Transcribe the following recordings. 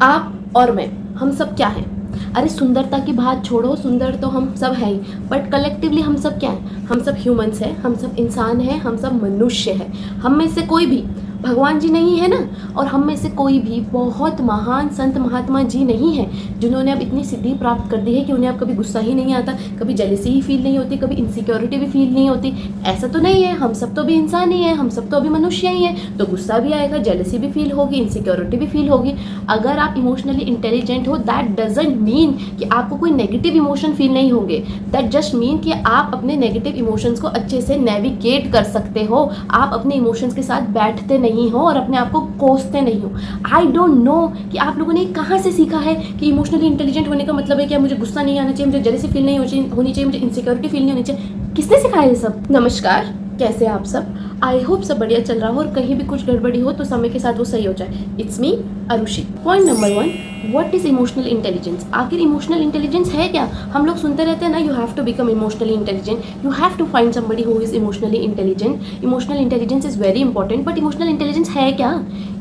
आप और मैं, हम सब क्या हैं? अरे सुंदरता की बात छोड़ो, सुंदर तो हम सब हैं ही, बट कलेक्टिवली हम सब क्या हैं? हम सब ह्यूमंस हैं, हम सब इंसान हैं, हम सब मनुष्य हैं। हम में से कोई भी भगवान जी नहीं है ना, और हम में से कोई भी बहुत महान संत महात्मा जी नहीं है जिन्होंने अब इतनी सिद्धि प्राप्त कर दी है कि उन्हें अब कभी गुस्सा ही नहीं आता, कभी जेलसी ही फील नहीं होती, कभी इनसिक्योरिटी भी फील नहीं होती। ऐसा तो नहीं है, हम सब तो भी इंसान ही हैं, हम सब तो अभी मनुष्य ही हैं, तो गुस्सा भी आएगा, जेलसी भी फील होगी, इनसिक्योरिटी भी फील होगी। अगर आप इमोशनली इंटेलिजेंट हो, दैट डजंट मीन कि आपको कोई नेगेटिव इमोशन फील नहीं होंगे। दैट जस्ट मीन कि आप अपने नेगेटिव इमोशंस को अच्छे से नेविगेट कर सकते हो। आप अपने इमोशंस के साथ बैठते नहीं हो और अपने आप को कोसते नहीं हो। आई डोंट नो कि आप लोगों ने कहाँ से सीखा है कि इमोशनली इंटेलिजेंट होने का मतलब है कि मुझे गुस्सा नहीं आना चाहिए, मुझे जेलसी फील नहीं होनी चाहिए, मुझे इनसिक्योरिटी फील नहीं होनी चाहिए। किसने सिखाया ये सब? नमस्कार, कैसे हैं आप सब? आई होप सब बढ़िया चल रहा हो, और कहीं भी कुछ गड़बड़ी हो तो समय के साथ वो सही हो जाए। It's me Arushi. Point number 1, what is emotional intelligence? आखिर इमोशनल इंटेलिजेंस है क्या? हम लोग सुनते रहते हैं ना, you have to become emotionally intelligent, you have to find somebody who is emotionally intelligent. Emotional intelligence is very important, but emotional intelligence है क्या?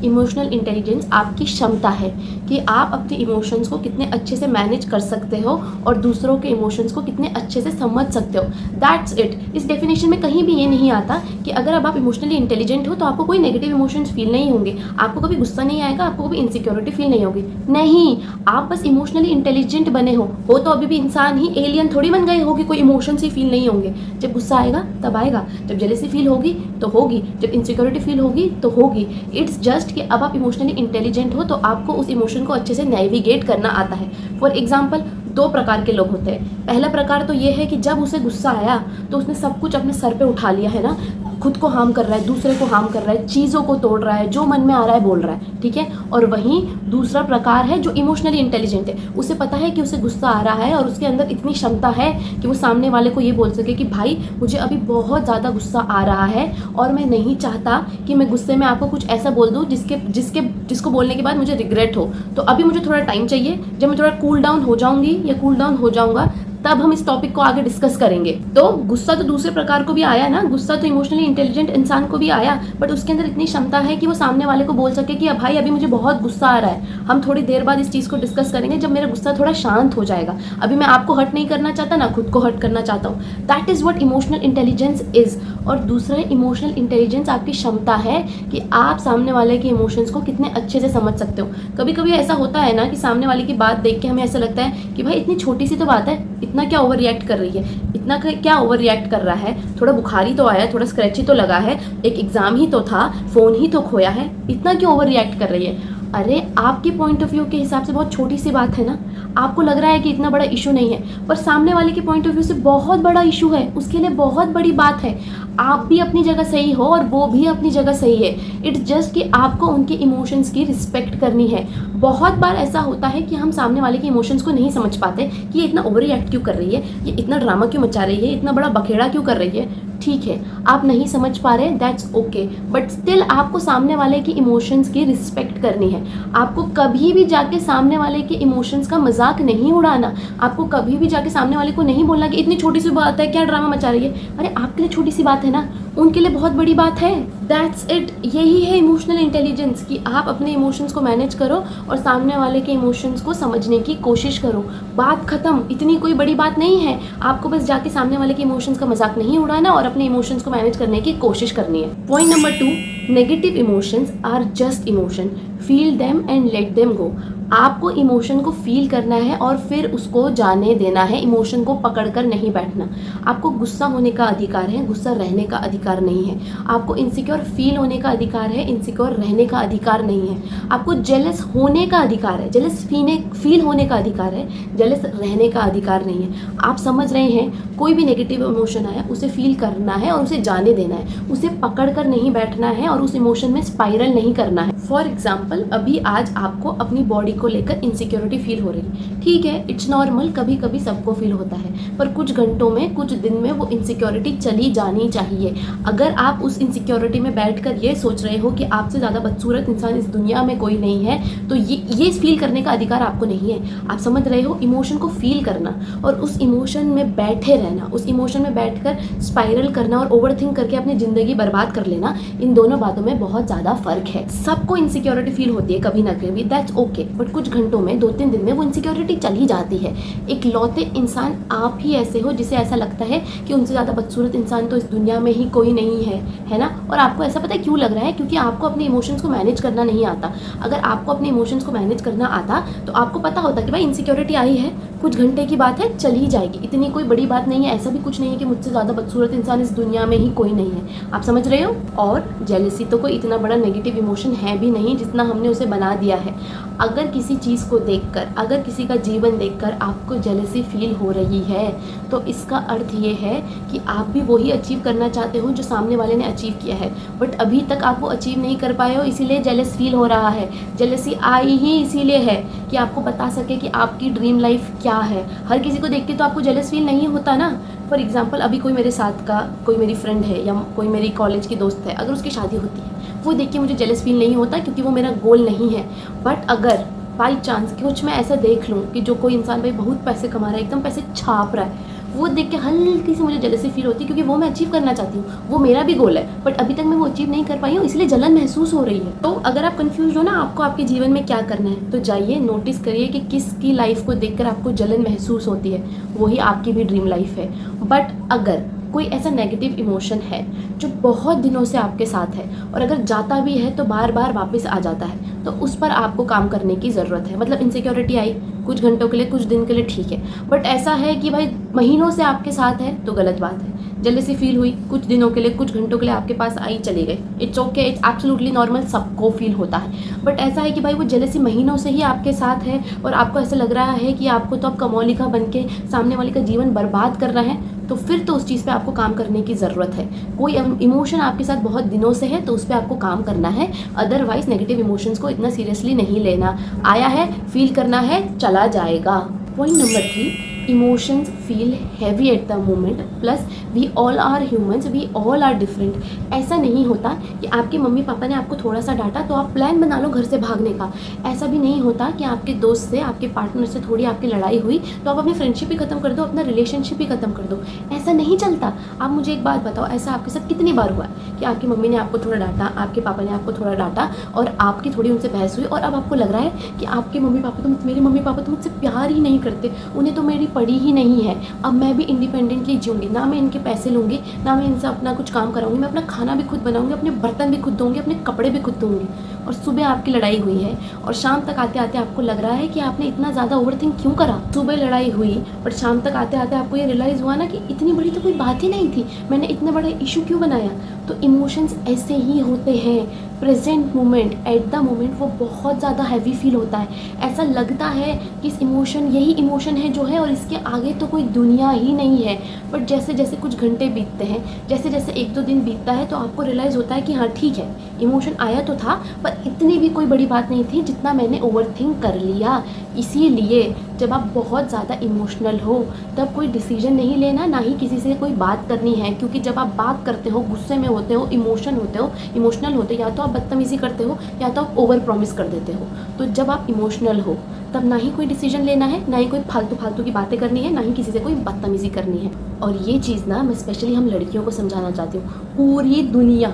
इमोशनल इंटेलिजेंस आपकी क्षमता है कि आप अपने इमोशंस को कितने अच्छे से मैनेज कर सकते हो और दूसरों के इमोशंस को कितने अच्छे से समझ सकते हो। That's it. इस डेफिनेशन में कहीं भी ये नहीं आता कि अगर अब आप इमोशनली इंटेलिजेंट हो तो आपको कोई नेगेटिव इमोशंस फील नहीं होंगे, आपको कभी गुस्सा नहीं आएगा, आपको कभी इनसिक्योरिटी फील नहीं होगी। नहीं, आप बस इमोशनली इंटेलिजेंट बने हो तो अभी भी इंसान ही, एलियन थोड़ी बन गए हो कि कोई इमोशंस ही फील नहीं होंगे। जब गुस्सा आएगा तब आएगा, जब जेलसी फील होगी तो होगी, जब इनसिक्योरिटी फील होगी तो होगी। इट्स जस्ट कि अब आप इमोशनली इंटेलिजेंट हो तो आपको उस इमोशन को अच्छे से नेविगेट करना आता है। फॉर एग्जाम्पल, 2 प्रकार के लोग होते हैं। पहला प्रकार तो ये है कि जब उसे गुस्सा आया तो उसने सब कुछ अपने सर पे उठा लिया है ना, खुद को हार्म कर रहा है, दूसरे को हार्म कर रहा है, चीज़ों को तोड़ रहा है, जो मन में आ रहा है बोल रहा है, ठीक है। और वहीं दूसरा प्रकार है जो इमोशनली इंटेलिजेंट है, उसे पता है कि उसे गुस्सा आ रहा है और उसके अंदर इतनी क्षमता है कि वो सामने वाले को ये बोल सके कि भाई मुझे अभी बहुत ज़्यादा गुस्सा आ रहा है और मैं नहीं चाहता कि मैं गुस्से में आपको कुछ ऐसा बोल दूँ जिसको बोलने के बाद मुझे रिग्रेट हो। तो अभी मुझे थोड़ा टाइम चाहिए, जब मैं थोड़ा कूल डाउन हो जाऊंगी या कूल डाउन हो जाऊंगा तब हम इस टॉपिक को आगे डिस्कस करेंगे। तो गुस्सा तो दूसरे प्रकार को भी आया ना, गुस्सा तो इमोशनली इंटेलिजेंट इंसान को भी आया, बट उसके अंदर इतनी क्षमता है कि वो सामने वाले को बोल सके कि भाई अभी मुझे बहुत गुस्सा आ रहा है, हम थोड़ी देर बाद इस चीज़ को डिस्कस करेंगे जब मेरा गुस्सा थोड़ा शांत हो जाएगा। अभी मैं आपको हर्ट नहीं करना चाहता ना खुद को हर्ट करना चाहता हूँ। That is what emotional intelligence is. और दूसरा इमोशनल इंटेलिजेंस आपकी क्षमता है कि आप सामने वाले के इमोशंस को कितने अच्छे से समझ सकते हो। कभी कभी ऐसा होता है ना कि सामने वाले की बात देख के हमें ऐसा लगता है कि भाई इतनी छोटी सी तो बात है, इतना क्या ओवर रिएक्ट कर रही है, इतना क्या ओवर रिएक्ट कर रहा है, थोड़ा बुखार ही तो आया, थोड़ा स्क्रैच ही तो लगा है, एक एग्जाम ही तो था, फोन ही तो खोया है, इतना क्यों ओवर रिएक्ट कर रही है? अरे आपके पॉइंट ऑफ व्यू के हिसाब से बहुत छोटी सी बात है ना, आपको लग रहा है कि इतना बड़ा इशू नहीं है, पर सामने वाले के पॉइंट ऑफ व्यू से बहुत बड़ा इशू है, उसके लिए बहुत बड़ी बात है। आप भी अपनी जगह सही हो और वो भी अपनी जगह सही है। इट्स जस्ट कि आपको उनके इमोशंस की रिस्पेक्ट करनी है। बहुत बार ऐसा होता है कि हम सामने वाले के इमोशंस को नहीं समझ पाते कि ये इतना ओवर रिएक्ट क्यों कर रही है, ये इतना ड्रामा क्यों मचा रही है, इतना बड़ा बखेड़ा क्यों कर रही है। ठीक है, आप नहीं समझ पा रहे, दैट्स ओके, बट स्टिल आपको सामने वाले की इमोशंस की रिस्पेक्ट करनी है। आपको कभी भी जाके सामने वाले के इमोशंस का मजाक नहीं उड़ाना। आपको कभी भी जाके सामने वाले को नहीं बोलना कि इतनी छोटी सी बात है, क्या ड्रामा मचा रही है। अरे आपके लिए छोटी सी बात है ना, उनके लिए बहुत बड़ी बात है। That's it. यही है इमोशनल इंटेलिजेंस कि आप अपने इमोशंस को मैनेज करो और सामने वाले के इमोशंस को समझने की कोशिश करो। बात खत्म, इतनी कोई बड़ी बात नहीं है। आपको बस जाके सामने वाले के इमोशंस का मजाक नहीं उड़ाना और अपने इमोशंस को मैनेज करने की कोशिश करनी है। Point number 2, negative emotions are just emotion, feel them and let them go. आपको इमोशन को फील करना है और फिर उसको जाने देना है, इमोशन को पकड़कर नहीं बैठना। आपको गुस्सा होने का अधिकार है, गुस्सा रहने का अधिकार नहीं है। आपको इनसिक्योर फील होने का अधिकार है, इनसिक्योर रहने का अधिकार नहीं है। आपको जेलस होने का अधिकार है, जेलस फील होने का अधिकार है, जेलस रहने का अधिकार नहीं है। आप समझ रहे हैं, कोई भी नेगेटिव इमोशन आया उसे फील करना है और उसे जाने देना है, उसे पकड़ कर नहीं बैठना है और उस इमोशन में स्पाइरल नहीं करना है। फॉर एग्जाम्पल, अभी आज आपको अपनी बॉडी को लेकर इनसिक्योरिटी फील हो रही है, ठीक है, इट्स नॉर्मल, कभी कभी सबको फील होता है, पर कुछ घंटों में, कुछ दिन में वो इनसिक्योरिटी चली जानी चाहिए। अगर आप उस इनसिक्योरिटी में बैठकर ये सोच रहे हो कि आपसे ज़्यादा बदसूरत इंसान इस दुनिया में कोई नहीं है, तो ये फील करने का अधिकार आपको नहीं है। आप समझ रहे हो, इमोशन को फील करना और उस इमोशन में बैठे रहना, उस इमोशन में बैठकर स्पाइरल करना और ओवरथिंक करके अपनी ज़िंदगी बर्बाद कर लेना, इन दोनों बातों में बहुत ज़्यादा फर्क है। सबको इनसिक्योरिटी फील होती है कभी ना कभी, दैट्स ओके, बट बट कुछ घंटों में 2-3 दिन में वो इनसिक्योरिटी चली जाती है। इकलौते इंसान आप ही ऐसे हो जिसे ऐसा लगता है कि उनसे ज़्यादा बदसूरत इंसान तो इस दुनिया में ही कोई नहीं है ना। और आपको ऐसा पता है क्यों लग रहा है? क्योंकि आपको अपने इमोशंस को मैनेज करना नहीं आता। अगर आपको अपने इमोशंस को मैनेज करना आता तो आपको पता होता कि भाई इनसिक्योरिटी आई है, कुछ घंटे की बात है, चल ही जाएगी, इतनी कोई बड़ी बात नहीं है। ऐसा भी कुछ नहीं है कि मुझसे ज़्यादा बदसूरत इंसान इस दुनिया में ही कोई नहीं है। आप समझ रहे हो? और जेलसी तो कोई इतना बड़ा नेगेटिव इमोशन है भी नहीं जितना हमने उसे बना दिया है। अगर किसी चीज़ को देखकर, अगर किसी का जीवन देखकर आपको जेलसी फील हो रही है तो इसका अर्थ ये है कि आप भी वही अचीव करना चाहते हो जो सामने वाले ने अचीव किया है, बट अभी तक आप वो अचीव नहीं कर पाए हो, इसीलिए जेलस फील हो रहा है। जेलसी आई ही इसीलिए है कि आपको बता सके कि आपकी ड्रीम लाइफ क्या है। हर किसी को देख के तो आपको जेलस फील नहीं होता ना। फॉर एग्जाम्पल, अभी कोई मेरे साथ का कोई मेरी फ्रेंड है या कोई मेरी कॉलेज की दोस्त है, अगर उसकी शादी होती है, वो देख के मुझे जेलस फील नहीं होता क्योंकि वो मेरा गोल नहीं है। बट अगर बाई चांस कुछ मैं ऐसा देख लूँ कि जो कोई इंसान भाई बहुत पैसे कमा रहा है, एकदम पैसे छाप रहा है, वो देख के हल्की सी मुझे जेलसी फील होती है क्योंकि वो मैं अचीव करना चाहती हूँ, वो मेरा भी गोल है, बट अभी तक मैं वो अचीव नहीं कर पाई हूँ, इसलिए जलन महसूस हो रही है। तो अगर आप कंफ्यूज हो ना आपको आपके जीवन में क्या करना है, तो जाइए नोटिस करिए कि किसकी लाइफ को देखकर आपको जलन महसूस होती है, वही आपकी भी ड्रीम लाइफ है। बट अगर कोई ऐसा नेगेटिव इमोशन है जो बहुत दिनों से आपके साथ है और अगर जाता भी है तो बार बार वापस आ जाता है, तो उस पर आपको काम करने की ज़रूरत है। मतलब इनसिक्योरिटी आई कुछ घंटों के लिए, कुछ दिन के लिए, ठीक है, बट ऐसा है कि भाई महीनों से आपके साथ है तो गलत बात है। जेलसी फील हुई कुछ दिनों के लिए, कुछ घंटों के लिए आपके पास आई, चले गए, it's okay, it's absolutely normal, सबको फील होता है। बट ऐसा है कि भाई वो जेलसी महीनों से ही आपके साथ है और आपको ऐसा लग रहा है कि आपको तो अब कमौलिका बन के सामने वाले का जीवन बर्बाद करना है, तो फिर तो उस चीज़ पे आपको काम करने की ज़रूरत है। कोई इमोशन आपके साथ बहुत दिनों से है तो उस पर आपको काम करना है, अदरवाइज नेगेटिव इमोशंस को इतना सीरियसली नहीं लेना। आया है, फील करना है, चला जाएगा। Point number 3, emotions feel heavy at the moment, plus we all are humans, we all are different. ऐसा नहीं होता कि आपके मम्मी पापा ने आपको थोड़ा सा डांटा तो आप प्लान बना लो घर से भागने का। ऐसा भी नहीं होता कि आपके दोस्त से, आपके पार्टनर से थोड़ी आपकी लड़ाई हुई तो आप अपनी फ्रेंडशिप ही ख़त्म कर दो, अपना रिलेशनशिप ही ख़त्म कर दो। ऐसा नहीं चलता। आप मुझे एक बात बताओ, ऐसा आपके साथ कितनी बार हुआ है कि आपकी मम्मी ने आपको थोड़ा डांटा, आपके पापा ने आपको थोड़ा डांटा और आपकी थोड़ी उनसे बहस हुई और अब आपको लग रहा है कि आपके मम्मी पापा तो, मेरे मम्मी पापा तो मुझसे प्यार ही नहीं करते, उन्हें तो मेरी पड़ी ही नहीं है, अब मैं भी इंडिपेंडेंटली जीऊँगी, ना मैं इनके पैसे लूँगी, ना मैं इनसे अपना कुछ काम कराऊंगी, मैं अपना खाना भी खुद बनाऊंगी, अपने बर्तन भी खुद धोऊंगी, अपने कपड़े भी खुद धोऊंगी। और सुबह आपकी लड़ाई हुई है और शाम तक आते आते आपको लग रहा है कि आपने इतना ज़्यादा ओवरथिंक क्यों करा। सुबह लड़ाई हुई बट शाम तक आते आते आपको ये रियलाइज़ हुआ ना कि इतनी बड़ी तो कोई बात ही नहीं थी, मैंने इतना बड़ा इशू क्यों बनाया। तो इमोशंस ऐसे ही होते हैं। Present moment, eight the moment वो बहुत ज़्यादा हैवी फील होता है। ऐसा लगता है कि इस इमोशन, यही इमोशन है जो है और इसके आगे तो कोई दुनिया ही नहीं है। बट जैसे जैसे कुछ घंटे बीतते हैं, जैसे जैसे 1-2 दिन बीतता है तो आपको रियलाइज़ होता है कि हाँ ठीक है, इमोशन आया तो था पर इतनी भी कोई बड़ी बात नहीं थी जितना मैंने ओवरथिंक कर लिया। इसीलिए जब आप बहुत ज़्यादा इमोशनल हो तब कोई डिसीजन नहीं लेना, ना ही किसी से कोई बात करनी है, क्योंकि जब आप बात करते हो, गुस्से में होते हो, इमोशनल होते हो, या तो आप बदतमीज़ी करते हो या तो आप ओवर प्रॉमिस कर देते हो। तो जब आप इमोशनल हो तब ना ही कोई डिसीजन लेना है, ना ही कोई फालतू की बातें करनी है, ना ही किसी से कोई बदतमीज़ी करनी है। और ये चीज़ ना मैं स्पेशली हम लड़कियों को समझाना चाहती हूँ। पूरी दुनिया,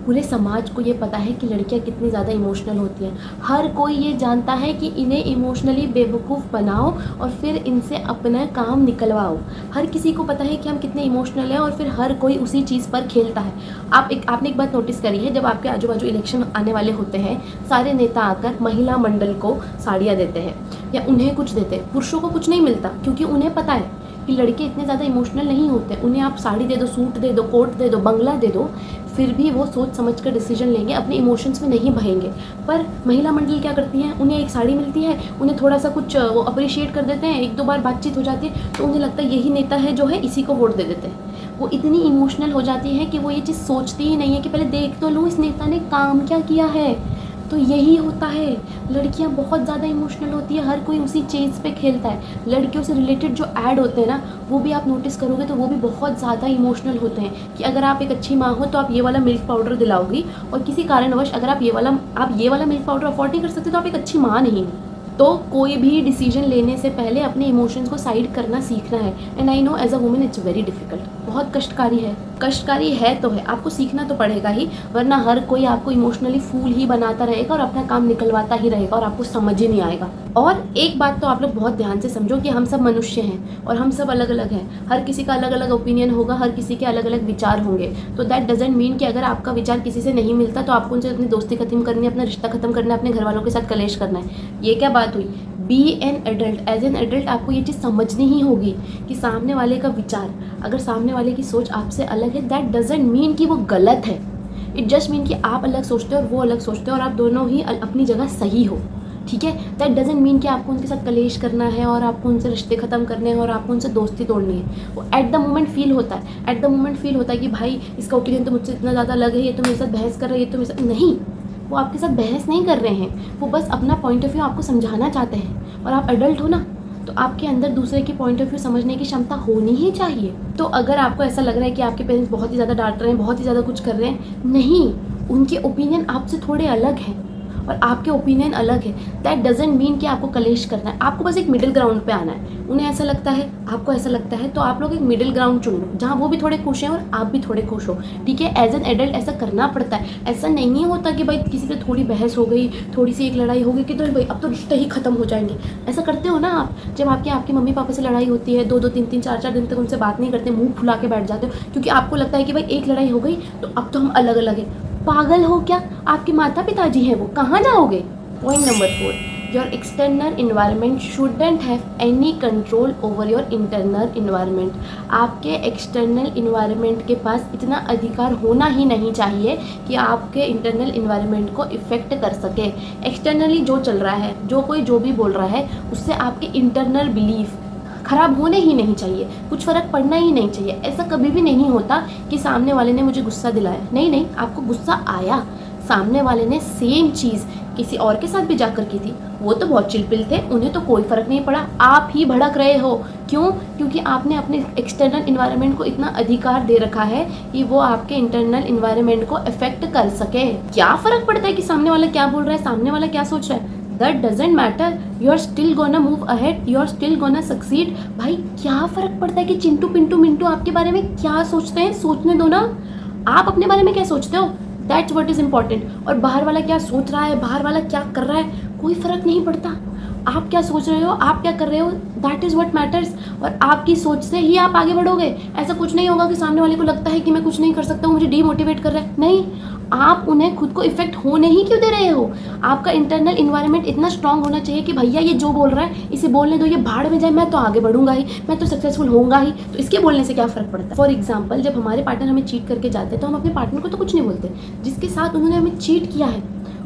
पूरे समाज को ये पता है कि लड़कियां कितनी ज़्यादा इमोशनल होती हैं। हर कोई ये जानता है कि इन्हें इमोशनली बेवकूफ़ बनाओ और फिर इनसे अपना काम निकलवाओ। हर किसी को पता है कि हम कितने इमोशनल हैं और फिर हर कोई उसी चीज़ पर खेलता है। आपने एक बात नोटिस करी है, जब आपके आजू बाजू इलेक्शन आने वाले होते हैं, सारे नेता आकर महिला मंडल को साड़ियाँ देते हैं या उन्हें कुछ देते हैं, पुरुषों को कुछ नहीं मिलता, क्योंकि उन्हें पता है कि लड़के इतने ज़्यादा इमोशनल नहीं होते। उन्हें आप साड़ी दे दो, सूट दे दो, कोट दे दो, बंगला दे दो, फिर भी वो सोच समझ कर डिसीजन लेंगे, अपने इमोशंस में नहीं बहेंगे। पर महिला मंडल क्या करती हैं, उन्हें एक साड़ी मिलती है, उन्हें थोड़ा सा कुछ वो अप्रिशिएट कर देते हैं, 1-2 बार बातचीत हो जाती है तो उन्हें लगता है यही नेता है जो है, इसी को वोट दे देते हैं। वो इतनी इमोशनल हो जाती है कि वो ये चीज़ सोचती ही नहीं है कि पहले देख तो लूँ इस नेता ने काम क्या किया है। तो यही होता है, लड़कियां बहुत ज़्यादा इमोशनल होती है, हर कोई उसी चीज़ पे खेलता है। लड़कियों से रिलेटेड जो ऐड होते हैं ना, वो भी आप नोटिस करोगे तो वो भी बहुत ज़्यादा इमोशनल होते हैं कि अगर आप एक अच्छी माँ हो तो आप ये वाला मिल्क पाउडर दिलाओगी, और किसी कारणवश अगर आप ये वाला मिल्क पाउडर अफोर्ड नहीं कर सकते तो आप एक अच्छी माँ नहीं हो। तो कोई भी डिसीजन लेने से पहले अपने इमोशंस को साइड करना सीखना है। And I know as a woman it's very difficult, बहुत कष्टकारी है तो है, आपको सीखना तो पड़ेगा ही, वरना हर कोई आपको इमोशनली फूल ही बनाता रहेगा और अपना काम निकलवाता ही रहेगा और आपको समझ ही नहीं आएगा। और एक बात तो आप लोग बहुत ध्यान से समझो कि हम सब मनुष्य हैं और हम सब अलग अलग हैं, हर किसी का अलग अलग ओपिनियन होगा, हर किसी के अलग अलग विचार होंगे। तो दैट डजेंट मीन कि अगर आपका विचार किसी से नहीं मिलता तो आपको उनसे अपनी दोस्ती खत्म करनी है, अपना रिश्ता खत्म करना है, अपने घर वालों के साथ कलेश करना है। ये क्या बात हुई? Be an adult, as an adult आपको ये चीज़ समझनी ही होगी कि सामने वाले का विचार, अगर सामने वाले की सोच आपसे अलग है, दैट डजेंट मीन कि वो गलत है। इट जस्ट मीन कि आप अलग सोचते हो और वो अलग सोचते हो और आप दोनों ही अपनी जगह सही हो, ठीक है। दैट डजेंट मीन कि आपको उनके साथ कलेश करना है और आपको उनसे रिश्ते ख़त्म करने हैं और आपको उनसे दोस्ती तोड़नी है। वो एट द मोमेंट फील होता है, एट द मोमेंट फील होता है कि भाई इसका ओपिनियन तो मुझसे इतना ज़्यादा अलग है, ये तो मेरे साथ बहस कर रहा है, ये तो मेरे साथ नहीं, वो आपके साथ बहस नहीं कर रहे हैं, वो बस अपना पॉइंट ऑफ व्यू आपको समझाना चाहते हैं। और आप एडल्ट हो ना, तो आपके अंदर दूसरे की पॉइंट ऑफ व्यू समझने की क्षमता होनी ही चाहिए। तो अगर आपको ऐसा लग रहा है कि आपके पेरेंट्स बहुत ही ज़्यादा डांट रहे हैं, बहुत ही ज़्यादा कुछ कर रहे हैं, नहीं, उनके ओपिनियन आपसे थोड़े अलग हैं और आपके ओपिनियन अलग है। दैट डजेंट मीन कि आपको कलेश करना है, आपको बस एक मिडिल ग्राउंड पे आना है। उन्हें ऐसा लगता है, आपको ऐसा लगता है, तो आप लोग एक मिडिल ग्राउंड चुन लो जहाँ वो भी थोड़े खुश हैं और आप भी थोड़े खुश हो, ठीक है। एज एन एडल्ट ऐसा करना पड़ता है। ऐसा नहीं होता कि भाई किसी से थोड़ी बहस हो गई, थोड़ी सी एक लड़ाई हो गई कि तो भाई अब तो रिश्ते ही खत्म हो जाएंगे। ऐसा करते हो ना आप, जब आपके मम्मी पापा से लड़ाई होती है, 2-2 3-3 4-4 दिन तक उनसे बात नहीं करते, मुँह फुला के बैठ जाते हो क्योंकि आपको लगता है कि भाई एक लड़ाई हो गई तो अब तो हम अलग अलग हैं। पागल हो क्या? आपके माता पिताजी हैं वो, कहाँ जाओगे? Point number 4, your external environment shouldn't have any control over your internal environment. आपके external environment के पास इतना अधिकार होना ही नहीं चाहिए कि आपके internal environment को इफ़ेक्ट कर सके। एक्सटर्नली जो चल रहा है, जो कोई जो भी बोल रहा है, उससे आपके इंटरनल बिलीफ ख़राब होने ही नहीं चाहिए, कुछ फ़र्क पड़ना ही नहीं चाहिए। ऐसा कभी भी नहीं होता कि सामने वाले ने मुझे गुस्सा दिलाया, नहीं, आपको गुस्सा आया, सामने वाले ने सेम चीज़ किसी और के साथ भी जाकर की थी, वो तो बहुत चिलपिल थे, उन्हें तो कोई फ़र्क नहीं पड़ा, आप ही भड़क रहे हो। क्यों? क्योंकि आपने अपने एक्सटर्नल इन्वायरमेंट को इतना अधिकार दे रखा है कि वो आपके इंटरनल इन्वायरमेंट को अफेक्ट कर सके। क्या फ़र्क पड़ता है कि सामने वाला क्या बोल रहा है, सामने वाला क्या सोच रहा है? That doesn't matter, you are still gonna move ahead, you are still gonna succeed। भाई क्या फ़र्क पड़ता है कि चिंटू पिंटू मिंटू आपके बारे में क्या सोचते हैं, सोचने दो ना। आप अपने बारे में क्या सोचते हो, दैट्स व्हाट इज़ इम्पॉर्टेंट। और बाहर वाला क्या सोच रहा है, बाहर वाला क्या कर रहा है, कोई फ़र्क नहीं पड़ता। आप क्या सोच रहे हो, आप क्या कर रहे हो, दैट इज़ व्हाट मैटर्स। और आपकी सोच से ही आप आगे बढ़ोगे। ऐसा कुछ नहीं होगा कि सामने वाले को लगता है कि मैं कुछ नहीं कर सकता हूँ, मुझे डीमोटिवेट कर रहा है, नहीं, आप उन्हें खुद को इफेक्ट होने ही क्यों दे रहे हो। आपका इंटरनल इन्वायरमेंट इतना स्ट्रांग होना चाहिए कि भैया ये जो बोल रहा है इसे बोलने दो, ये भाड़ में जाए, मैं तो आगे बढ़ूंगा ही, मैं तो सक्सेसफुल होऊंगा ही, तो इसके बोलने से क्या फ़र्क पड़ता है। फॉर एग्जाम्पल, जब हमारे पार्टनर हमें चीट करके जाते हैं तो हम अपने पार्टनर को तो कुछ नहीं बोलते, जिसके साथ उन्होंने हमें चीट किया है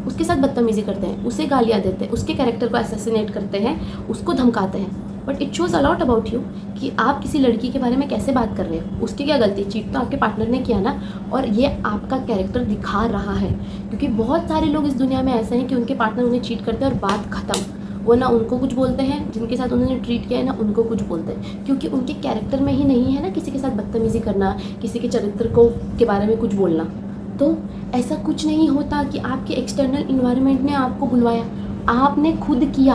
उसके साथ बदतमीजी करते हैं, उसे गालियाँ देते हैं, उसके कैरेक्टर को असैसिनेट करते हैं, उसको धमकाते हैं। But it shows a lot about you कि आप किसी लड़की के बारे में कैसे बात कर रहे हो। उसकी क्या गलती, चीट तो आपके पार्टनर ने किया ना, और ये आपका कैरेक्टर दिखा रहा है। क्योंकि बहुत सारे लोग इस दुनिया में ऐसे हैं कि उनके पार्टनर उन्हें चीट करते हैं और बात ख़त्म। वो ना उनको कुछ बोलते हैं, जिनके साथ उन्होंने ट्रीट किया है ना उनको कुछ बोलते हैं, क्योंकि उनके कैरेक्टर में ही नहीं है ना किसी के साथ बदतमीज़ी करना, किसी के चरित्र को के बारे में कुछ बोलना। तो ऐसा कुछ नहीं होता कि आपके एक्सटर्नल इन्वायरमेंट ने आपको बुलवाया, आपने खुद किया,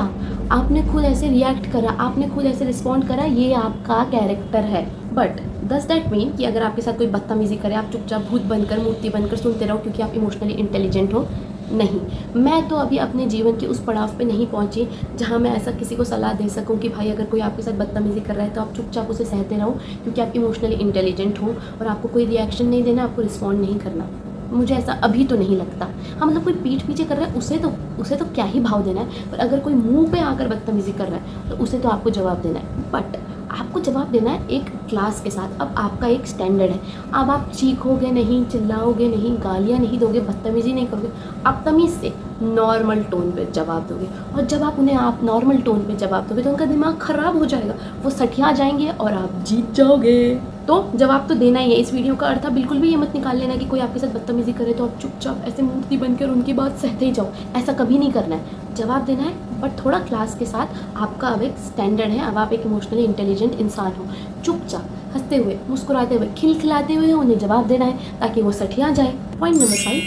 आपने खुद ऐसे रिएक्ट करा, आपने खुद ऐसे रिस्पॉन्ड करा, ये आपका कैरेक्टर है। बट डज दैट मीन कि अगर आपके साथ कोई बदतमीज़ी करे आप चुपचाप भूत बनकर मूर्ति बनकर सुनते रहो क्योंकि आप इमोशनली इंटेलिजेंट हो? नहीं, मैं तो अभी अपने जीवन के उस पड़ाव पे नहीं पहुंची जहां मैं ऐसा किसी को सलाह दे सकूं कि भाई अगर कोई आपके साथ बदतमीज़ी कर रहा है तो आप चुपचाप उसे सहते रहो क्योंकि आप इमोशनली इंटेलिजेंट हो और आपको कोई रिएक्शन नहीं देना, आपको रिस्पॉन्ड नहीं करना। मुझे ऐसा अभी तो नहीं लगता। हाँ, मतलब कोई पीठ पीछे कर रहा है उसे तो क्या ही भाव देना है, पर अगर कोई मुंह पे आकर बदतमीज़ी कर रहा है तो उसे तो आपको जवाब देना है। बट आपको जवाब देना है एक क्लास के साथ। अब आपका एक स्टैंडर्ड है, अब आप चीखोगे नहीं, चिल्लाओगे नहीं, गालियाँ नहीं दोगे, बदतमीज़ी नहीं करोगे, आप तमीज़ से नॉर्मल टोन पे जवाब दोगे। और जब आप उन्हें आप नॉर्मल टोन पे जवाब दोगे तो उनका दिमाग ख़राब हो जाएगा, वो सठिया जाएंगे और आप जीत जाओगे। तो जवाब तो देना ही है। इस वीडियो का अर्थ बिल्कुल भी ये मत निकाल लेना कि कोई आपके साथ बदतमीज़ी करे तो आप चुपचाप ऐसे मूर्ति बनकर उनकी बात सहते ही जाओ, ऐसा कभी नहीं करना है। जवाब देना है बट थोड़ा क्लास के साथ। आपका अब एक स्टैंडर्ड है, अब आप एक इमोशनली इंटेलिजेंट इंसान हो। चुपचाप हंसते हुए, मुस्कुराते हुए, खिलखिलाते हुए उन्हें जवाब देना है ताकि वो सठिया जाए। Point number 5,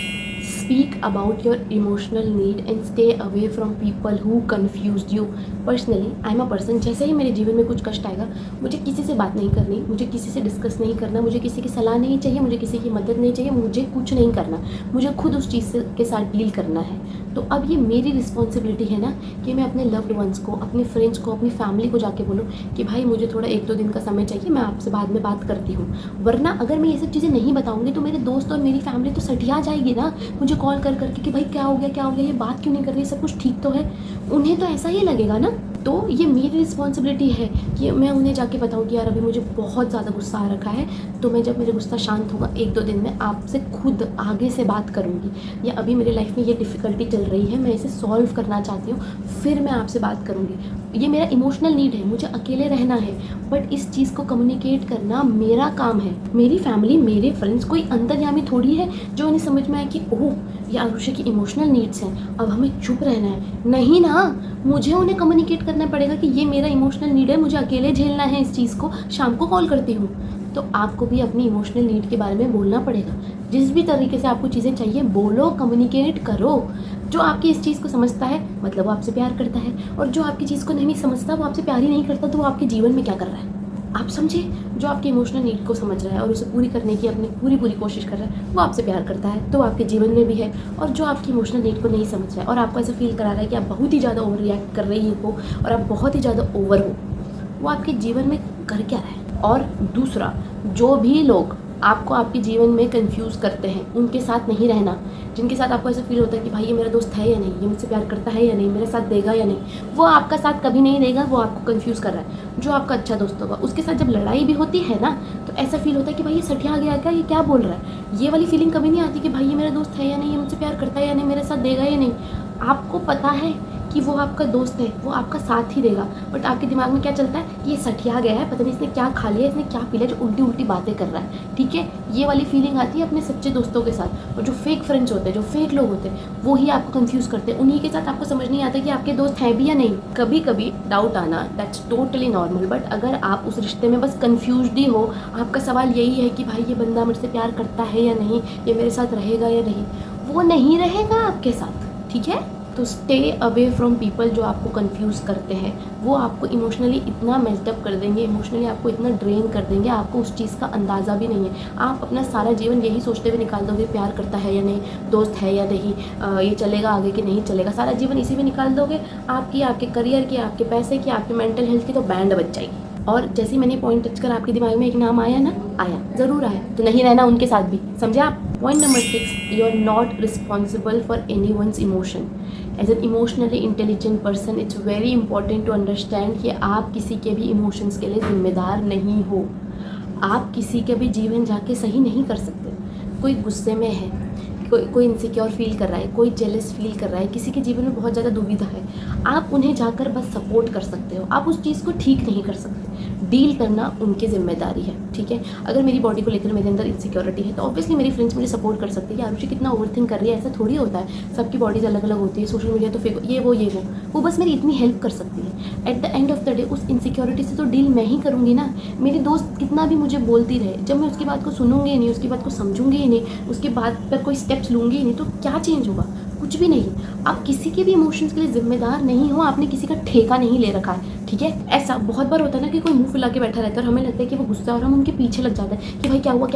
Speak about your emotional need and stay away from people who confused you. Personally, I am a person, जैसे ही मेरे जीवन में कुछ कष्ट आएगा, मुझे किसी से बात नहीं करनी, मुझे किसी से डिस्कस नहीं करना, मुझे किसी की सलाह नहीं चाहिए, मुझे किसी की मदद नहीं चाहिए, मुझे कुछ नहीं करना, मुझे खुद उस चीज़ के साथ डील करना है। तो अब ये मेरी रिस्पॉन्सिबिलिटी है ना कि मैं अपने लव्ड वंस को, अपने फ्रेंड्स को, अपनी फैमिली को जाके बोलूँ कि भाई मुझे थोड़ा 1-2 दिन का समय चाहिए, मैं आपसे बाद में बात करती हूँ। वरना अगर मैं ये सब चीज़ें नहीं बताऊँगी तो मेरे दोस्त और मेरी फैमिली तो सठिया जाएगी ना, मुझे कॉल कर करके कि भाई क्या हो गया, ये बात क्यों नहीं कर रही, सब कुछ ठीक तो है। उन्हें तो ऐसा ही लगेगा ना। तो ये मेरी रिस्पॉन्सिबिलिटी है कि मैं उन्हें जाके बताऊँ कि यार अभी मुझे बहुत ज़्यादा गुस्सा आ रखा है, तो मैं जब मेरा गुस्सा शांत होगा 1-2 दिन में आपसे खुद आगे से बात करूँगी, या अभी मेरी लाइफ में ये डिफ़िकल्टी चल रही है, मैं इसे सॉल्व करना चाहती हूँ, फिर मैं आपसे बात करूँगी। ये मेरा इमोशनल नीड है, मुझे अकेले रहना है, बट इस चीज़ को कम्युनिकेट करना मेरा काम है। मेरी फैमिली, मेरे फ्रेंड्स कोई अंतर्यामी थोड़ी है जो उन्हें समझ में आए कि ओह ये आरुषि की इमोशनल नीड्स हैं, अब हमें चुप रहना है। नहीं ना, मुझे उन्हें कम्युनिकेट करना पड़ेगा कि ये मेरा इमोशनल नीड है, मुझे अकेले झेलना है इस चीज़ को, शाम को कॉल करती हूँ। तो आपको भी अपनी इमोशनल नीड के बारे में बोलना पड़ेगा। जिस भी तरीके से आपको चीज़ें चाहिए बोलो, कम्युनिकेट करो। जो आपकी इस चीज़ को समझता है मतलब वो आपसे प्यार करता है, और जो आपकी चीज़ को नहीं समझता, वो आपसे प्यार ही नहीं करता, तो वो आपके जीवन में क्या कर रहा है आप समझे। जो आपकी इमोशनल नीड को समझ रहा है और उसे पूरी करने की अपनी पूरी कोशिश कर रहा है, वो आपसे प्यार करता है, तो आपके जीवन में भी है। और जो आपकी इमोशनल नीड को नहीं समझ रहा है और आपको ऐसा फील करा रहा है कि आप बहुत ही ज़्यादा ओवर रिएक्ट कर रही हो और आप बहुत ही ज़्यादा ओवर हो, वो आपके जीवन में कर क्या रहा है। और दूसरा, जो भी लोग आपको आपके जीवन में कंफ्यूज करते हैं उनके साथ नहीं रहना। जिनके साथ आपको ऐसा फील होता है कि भाई ये मेरा दोस्त है या नहीं, ये मुझसे प्यार करता है या नहीं, मेरे साथ देगा या नहीं, वो आपका साथ कभी नहीं देगा, वो आपको कंफ्यूज कर रहा है। जो आपका अच्छा दोस्त होगा उसके साथ जब लड़ाई भी होती है ना, तो ऐसा फील होता है कि भाई ये सठिया गया क्या, ये क्या बोल रहा है। ये वाली फीलिंग कभी नहीं आती कि भाई ये मेरा दोस्त है या नहीं, ये मुझसे प्यार करता है या नहीं, मेरे साथ देगा या नहीं। आपको पता है कि वो आपका दोस्त है, वो आपका साथ ही देगा, बट आपके दिमाग में क्या चलता है कि ये सठिया गया है, पता नहीं इसने क्या खा लिया, इसने क्या पी लिया, जो उल्टी उल्टी बातें कर रहा है। ठीक है, ये वाली फीलिंग आती है अपने सच्चे दोस्तों के साथ। और जो फेक फ्रेंड्स होते हैं, जो फेक लोग होते हैं, वो ही आपको कंफ्यूज करते हैं। उन्हीं के साथ आपको समझ नहीं आता कि आपके दोस्त हैं भी या नहीं। कभी कभी डाउट आना, दैट्स टोटली नॉर्मल, बट अगर आप उस रिश्ते में बस कंफ्यूज्ड ही हो, आपका सवाल यही है कि भाई ये बंदा मुझसे प्यार करता है या नहीं, ये मेरे साथ रहेगा या नहीं, वो नहीं रहेगा आपके साथ। ठीक है, तो स्टे अवे फ्रॉम पीपल जो आपको कंफ्यूज करते हैं। वो आपको इमोशनली इतना मेस्डअप कर देंगे, इमोशनली आपको इतना ड्रेन कर देंगे, आपको उस चीज़ का अंदाज़ा भी नहीं है। आप अपना सारा जीवन यही सोचते हुए निकाल दोगे, प्यार करता है या नहीं, दोस्त है या नहीं, ये चलेगा आगे कि नहीं चलेगा, सारा जीवन इसी में निकाल दोगे। आपकी, आपके करियर की, आपके पैसे की, आपके मेंटल हेल्थ की तो बैंड बज जाएगी। और जैसे मैंने पॉइंट टच कर आपके दिमाग में एक नाम आया ना, आया ज़रूर आया, तो नहीं रहना उनके साथ भी, समझे आप। Point number 6, you are not responsible for anyone's emotion. As an emotionally intelligent person it's very important to understand कि आप किसी के भी इमोशंस के लिए जिम्मेदार नहीं हो। आप किसी के भी जीवन जाके सही नहीं कर सकते। कोई गुस्से में है, कोई इनसिक्योर फील कर रहा है, कोई जेलस फील कर रहा है, किसी के जीवन में बहुत ज़्यादा दुविधा है, आप उन्हें जाकर बस सपोर्ट कर सकते हो, आप उस चीज़ को ठीक नहीं कर सकते। डील करना उनकी जिम्मेदारी है। ठीक है, अगर मेरी बॉडी को लेकर मेरे अंदर इनसिक्योरिटी है तो ऑब्वियसली मेरी फ्रेंड्स मुझे सपोर्ट कर सकती है कि आरुषि कितना ओवरथिंक कर रही है, ऐसा थोड़ी होता है, सबकी बॉडीज अलग अलग होती है, सोशल मीडिया तो फेक, ये वो बस मेरी इतनी हेल्प कर सकती है। At the end of the day उस इनसिक्योरिटी से तो डील मैं ही करूँगी ना। मेरी दोस्त कितना भी मुझे बोलती रहे, जब मैं उसकी बात को सुनूंगी ही नहीं, उसकी बात को समझूंगी ही नहीं, उसकी बात पर कोई स्टेप्स लूँगी ही नहीं, तो क्या चेंज होगा, कुछ भी नहीं। आप किसी के भी इमोशंस के लिए जिम्मेदार नहीं हो, आपने किसी का ठेका नहीं ले रखा है। ठीक है, ऐसा बहुत बार होता है ना कि कोई मुंह फुला के बैठा रहता है और हमें लगता है कि वो गुस्सा और हम उनके पीछे लग जाते हैं कि भाई क्या हुआ,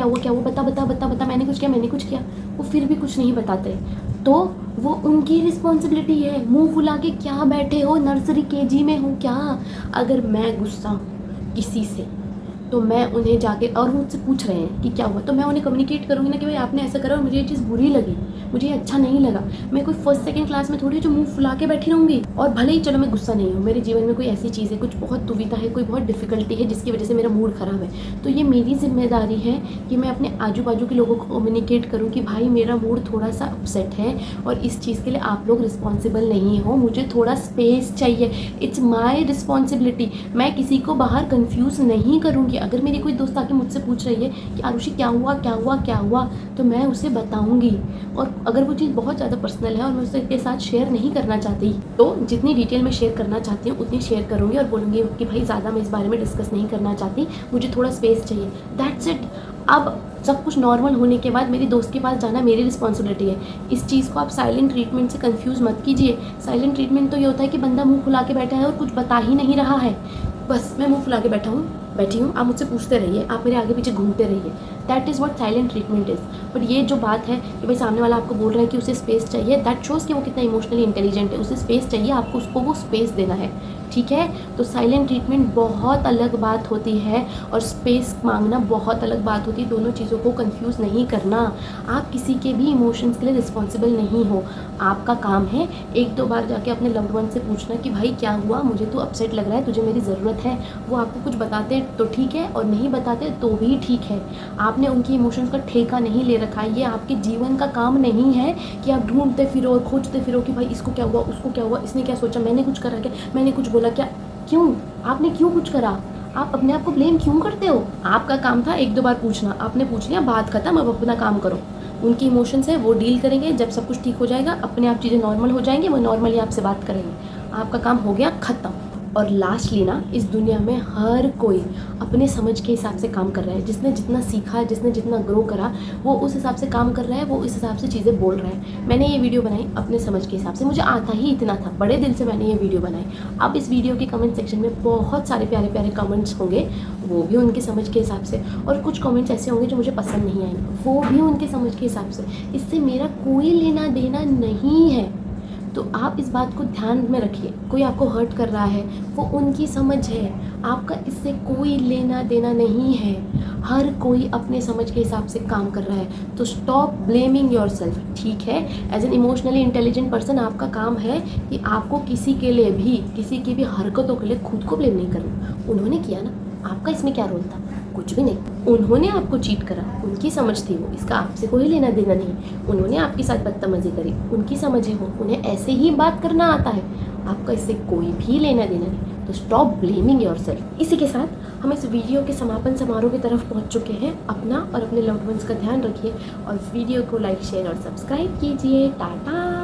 बता, मैंने कुछ किया। वो फिर भी कुछ नहीं बताते, तो वो उनकी रिस्पॉन्सिबिलिटी है। मुंह फुला के क्या बैठे हो, नर्सरी केजी में हो क्या। अगर मैं गुस्सा हूँ किसी से तो मैं उन्हें जाके, और मुझसे पूछ रहे हैं कि क्या हुआ, तो मैं उन्हें कम्युनिकेट करूँगी ना कि भाई आपने ऐसा करा और मुझे ये चीज़ बुरी लगी, मुझे ये अच्छा नहीं लगा। मैं कोई फर्स्ट सेकंड क्लास में थोड़ी जो मुंह फुला के बैठी रहूँगी। और भले ही चलो मैं गुस्सा नहीं हूँ, मेरे जीवन में कोई ऐसी चीज़ है, कुछ बहुत दुविधा है, कोई बहुत डिफिकल्टी है जिसकी वजह से मेरा मूड ख़राब है, तो ये मेरी जिम्मेदारी है कि मैं अपने आजू बाजू के लोगों को कम्युनिकेट करूँ कि भाई मेरा मूड थोड़ा सा अपसेट है और इस चीज़ के लिए आप लोग रिस्पॉन्सिबल नहीं हो, मुझे थोड़ा स्पेस चाहिए, इट्स माई रिस्पॉन्सिबिलिटी। मैं किसी को बाहर कन्फ्यूज़ नहीं करूँगी। अगर मेरी कोई दोस्त आके मुझसे पूछ रही है कि आरुषि क्या हुआ, तो मैं उसे बताऊंगी। और अगर वो चीज़ बहुत ज़्यादा पर्सनल है और मैं उसके साथ शेयर नहीं करना चाहती, तो जितनी डिटेल में शेयर करना चाहती हूँ उतनी शेयर करूँगी और बोलूँगी कि भाई ज़्यादा मैं इस बारे में डिस्कस नहीं करना चाहती, मुझे थोड़ा स्पेस चाहिए, दैट्स इट। अब सब कुछ नॉर्मल होने के बाद मेरी दोस्त के पास जाना मेरी रिस्पॉन्सिबिलिटी है। इस चीज़ को आप साइलेंट ट्रीटमेंट से कंफ्यूज मत कीजिए। साइलेंट ट्रीटमेंट तो ये होता है कि बंदा मुंह फुला के बैठा है और कुछ बता ही नहीं रहा है, बस मैं मुंह फुला के बैठी हूँ, आप मुझसे पूछते रहिए, आप मेरे आगे पीछे घूमते रहिए। That is what silent treatment is. But ये जो बात है कि भाई सामने वाला आपको बोल रहा है कि उसे स्पेस चाहिए, दैट शोज़ कि वो कितना इमोशनली इंटेलिजेंट है। उसे स्पेस चाहिए, आपको उसको वो स्पेस देना है, ठीक है। तो साइलेंट ट्रीटमेंट बहुत अलग बात होती है और स्पेस मांगना बहुत अलग बात होती है। दोनों चीज़ों को कंफ्यूज नहीं करना। आप किसी के भी इमोशंस के लिए रिस्पॉन्सिबल नहीं हो। आपका काम है 1-2 बार जाके अपने लव्ड वन से पूछना कि भाई क्या हुआ, मुझे तो अपसेट लग रहा है, तुझे मेरी ज़रूरत है। वो आपको कुछ बताते तो ठीक है और नहीं बताते तो भी ठीक है। आपने उनकी इमोशंस का ठेका नहीं ले रखा है। ये आपके जीवन का काम नहीं है कि आप ढूंढते फिरो और खोजते फिरो कि भाई इसको क्या हुआ, उसको क्या हुआ, इसने क्या सोचा, मैंने कुछ करा क्या, मैंने कुछ बोला क्या। क्यों? आपने क्यों कुछ करा? आप अपने आप को ब्लेम क्यों करते हो? आपका काम था 1-2 बार पूछना, आपने पूछ लिया, बात खत्म, अब अपना काम करो। उनकी इमोशंस है वो डील करेंगे, जब सब कुछ ठीक हो जाएगा अपने आप चीज़ें नॉर्मल हो जाएंगी, वो नॉर्मली आपसे बात करेंगे। आपका काम हो गया ख़त्म। और लास्टली ना, इस दुनिया में हर कोई अपने समझ के हिसाब से काम कर रहा है। जिसने जितना सीखा, जिसने जितना ग्रो करा, वो उस हिसाब से काम कर रहा है, वो इस हिसाब से चीज़ें बोल रहा है। मैंने ये वीडियो बनाई अपने समझ के हिसाब से, मुझे आता ही इतना था, बड़े दिल से मैंने ये वीडियो बनाई। अब इस वीडियो के कमेंट सेक्शन में बहुत सारे प्यारे प्यारे कमेंट्स होंगे, वो भी उनके समझ के हिसाब से, और कुछ कमेंट्स ऐसे होंगे जो मुझे पसंद नहीं आएंगे, वो भी उनके समझ के हिसाब से। इससे मेरा कोई लेना देना नहीं है। तो आप इस बात को ध्यान में रखिए। कोई आपको हर्ट कर रहा है, वो उनकी समझ है, आपका इससे कोई लेना देना नहीं है। हर कोई अपने समझ के हिसाब से काम कर रहा है। तो स्टॉप ब्लेमिंग योरसेल्फ, ठीक है। As an emotionally intelligent person आपका काम है कि आपको किसी के लिए भी, किसी की भी हरकतों के लिए खुद को ब्लेम नहीं करना। उन्होंने किया ना, आपका इसमें क्या रोल था? कुछ भी नहीं। उन्होंने आपको चीट करा, उनकी समझ थी वो, इसका आपसे कोई लेना देना नहीं। उन्होंने आपके साथ बदतमीजी करी, उनकी समझ है वो, उन्हें ऐसे ही बात करना आता है, आपका इससे कोई भी लेना देना नहीं। तो स्टॉप ब्लेमिंग योरसेल्फ। इसी के साथ हम इस वीडियो के समापन समारोह की तरफ पहुंच चुके हैं। अपना और अपने लव्ड वंस का ध्यान रखिए और वीडियो को लाइक, शेयर और सब्सक्राइब कीजिए। टाटा।